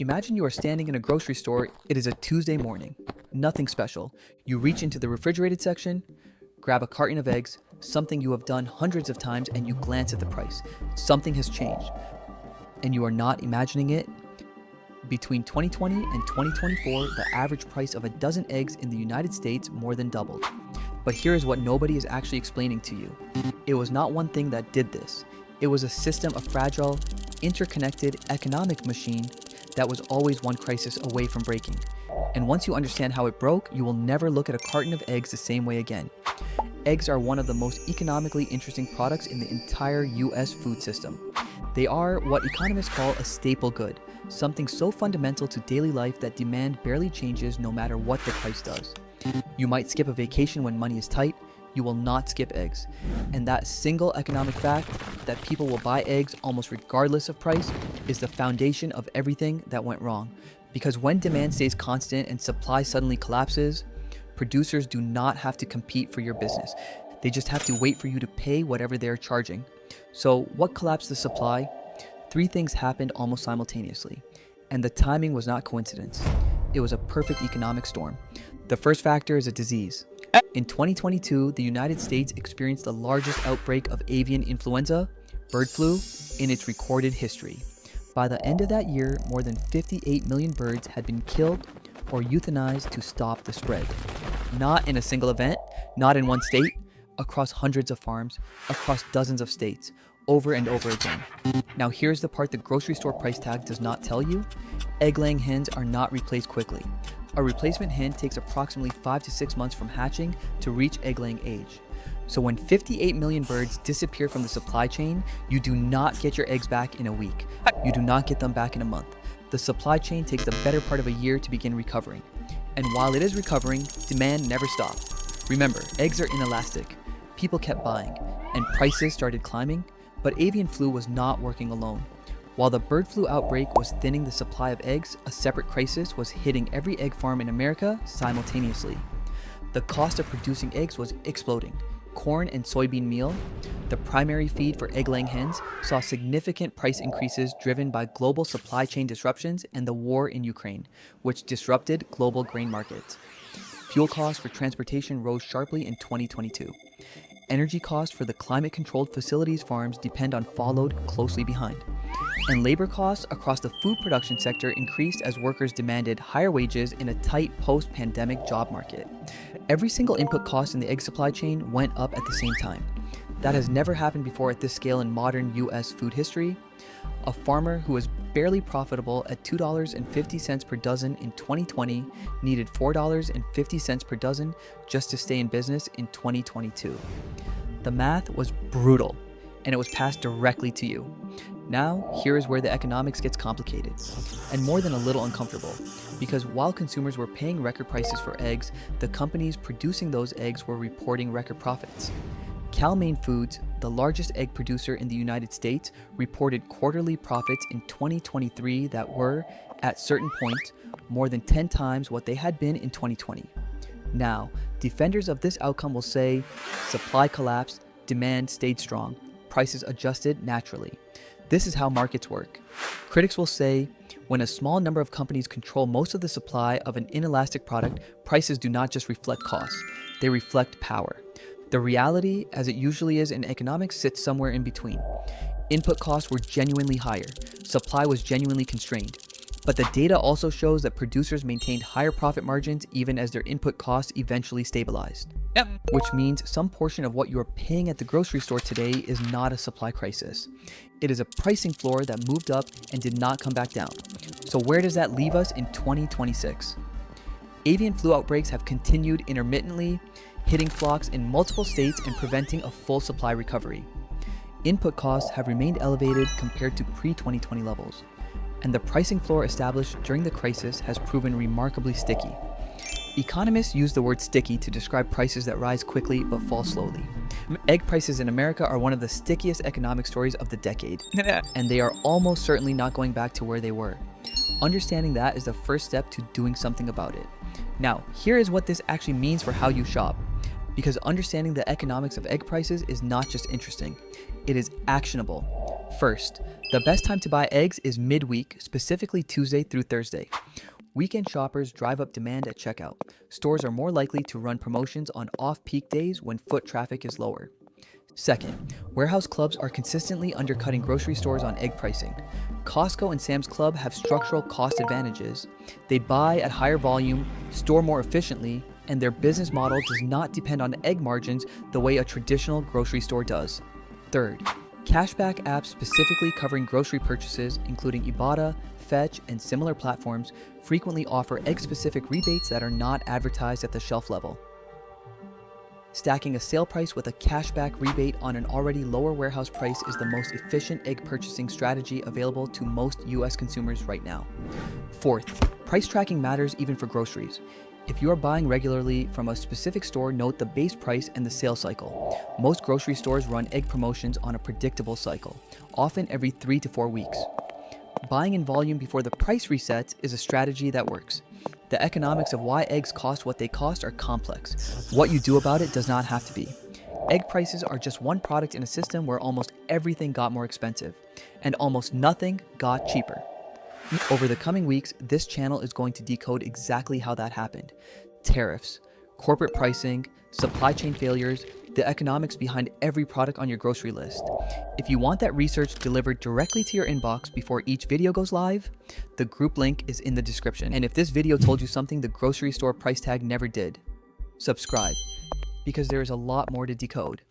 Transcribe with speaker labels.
Speaker 1: Imagine you are standing in a grocery store. It is a Tuesday morning. Nothing special. You reach into the refrigerated section, grab a carton of eggs, something you have done hundreds of times, and you glance at the price. Something has changed, and you are not imagining it. Between 2020 and 2024, the average price of a dozen eggs in the United States more than doubled. But here is what nobody is actually explaining to you. It was not one thing that did this. It was a system of fragile, interconnected economic machine that was always one crisis away from breaking. And once you understand how it broke, you will never look at a carton of eggs the same way again. Eggs are one of the most economically interesting products in the entire US food system. They are what economists call a staple good, something so fundamental to daily life that demand barely changes no matter what the price does. You might skip a vacation when money is tight. You will not skip eggs. And that single economic fact that people will buy eggs almost regardless of price is the foundation of everything that went wrong. Because when demand stays constant and supply suddenly collapses, producers do not have to compete for your business. They just have to wait for you to pay whatever they're charging. So what collapsed the supply? Three things happened almost simultaneously, and the timing was not coincidence. It was a perfect economic storm. The first factor is a disease. In 2022, the United States experienced the largest outbreak of avian influenza, bird flu, in its recorded history. By the end of that year, more than 58 million birds had been killed or euthanized to stop the spread. Not in a single event, not in one state, across hundreds of farms, across dozens of states, over and over again. Now here's the part the grocery store price tag does not tell you. Egg-laying hens are not replaced quickly. A replacement hen takes approximately 5 to 6 months from hatching to reach egg-laying age. So when 58 million birds disappear from the supply chain, you do not get your eggs back in a week. You do not get them back in a month. The supply chain takes the better part of a year to begin recovering. And while it is recovering, demand never stopped. Remember, eggs are inelastic. People kept buying, and prices started climbing, but avian flu was not working alone. While the bird flu outbreak was thinning the supply of eggs, a separate crisis was hitting every egg farm in America simultaneously. The cost of producing eggs was exploding. Corn and soybean meal, the primary feed for egg-laying hens, saw significant price increases driven by global supply chain disruptions and the war in Ukraine, which disrupted global grain markets. Fuel costs for transportation rose sharply in 2022. Energy costs for the climate-controlled facilities farms followed closely behind. And labor costs across the food production sector increased as workers demanded higher wages in a tight post-pandemic job market. Every single input cost in the egg supply chain went up at the same time. That has never happened before at this scale in modern US food history. A farmer who was barely profitable at $2.50 per dozen in 2020 needed $4.50 per dozen just to stay in business in 2022. The math was brutal, and it was passed directly to you. Now, here is where the economics gets complicated, and more than a little uncomfortable, because while consumers were paying record prices for eggs, the companies producing those eggs were reporting record profits. Cal-Maine Foods, the largest egg producer in the United States, reported quarterly profits in 2023 that were, at certain points, more than 10 times what they had been in 2020. Now, defenders of this outcome will say, supply collapsed, demand stayed strong, prices adjusted naturally. This is how markets work. Critics will say, when a small number of companies control most of the supply of an inelastic product, prices do not just reflect costs, they reflect power. The reality, as it usually is in economics, sits somewhere in between. Input costs were genuinely higher, supply was genuinely constrained. But the data also shows that producers maintained higher profit margins even as their input costs eventually stabilized. Which means some portion of what you're paying at the grocery store today is not a supply crisis. It is a pricing floor that moved up and did not come back down. So where does that leave us in 2026? Avian flu outbreaks have continued intermittently, hitting flocks in multiple states and preventing a full supply recovery. Input costs have remained elevated compared to pre-2020 levels, and the pricing floor established during the crisis has proven remarkably sticky. Economists use the word sticky to describe prices that rise quickly but fall slowly. Egg prices in America are one of the stickiest economic stories of the decade, and they are almost certainly not going back to where they were. Understanding that is the first step to doing something about it. Now, here is what this actually means for how you shop. Because understanding the economics of egg prices is not just interesting, it is actionable. First, the best time to buy eggs is midweek, specifically Tuesday through Thursday. Weekend shoppers drive up demand at checkout. Stores are more likely to run promotions on off-peak days when foot traffic is lower. Second, warehouse clubs are consistently undercutting grocery stores on egg pricing. Costco and Sam's Club have structural cost advantages. They buy at higher volume, store more efficiently, and their business model does not depend on egg margins the way a traditional grocery store does. Third, cashback apps specifically covering grocery purchases, including Ibotta, Fetch, and similar platforms, frequently offer egg-specific rebates that are not advertised at the shelf level. Stacking a sale price with a cashback rebate on an already lower warehouse price is the most efficient egg purchasing strategy available to most US consumers right now. Fourth, price tracking matters even for groceries. If you are buying regularly from a specific store, note the base price and the sale cycle. Most grocery stores run egg promotions on a predictable cycle, often every 3 to 4 weeks. Buying in volume before the price resets is a strategy that works. The economics of why eggs cost what they cost are complex. What you do about it does not have to be. Egg prices are just one product in a system where almost everything got more expensive, and almost nothing got cheaper. Over the coming weeks, this channel is going to decode exactly how that happened. Tariffs, corporate pricing, supply chain failures, the economics behind every product on your grocery list. If you want that research delivered directly to your inbox before each video goes live, the group link is in the description. And if this video told you something the grocery store price tag never did, subscribe, because there is a lot more to decode.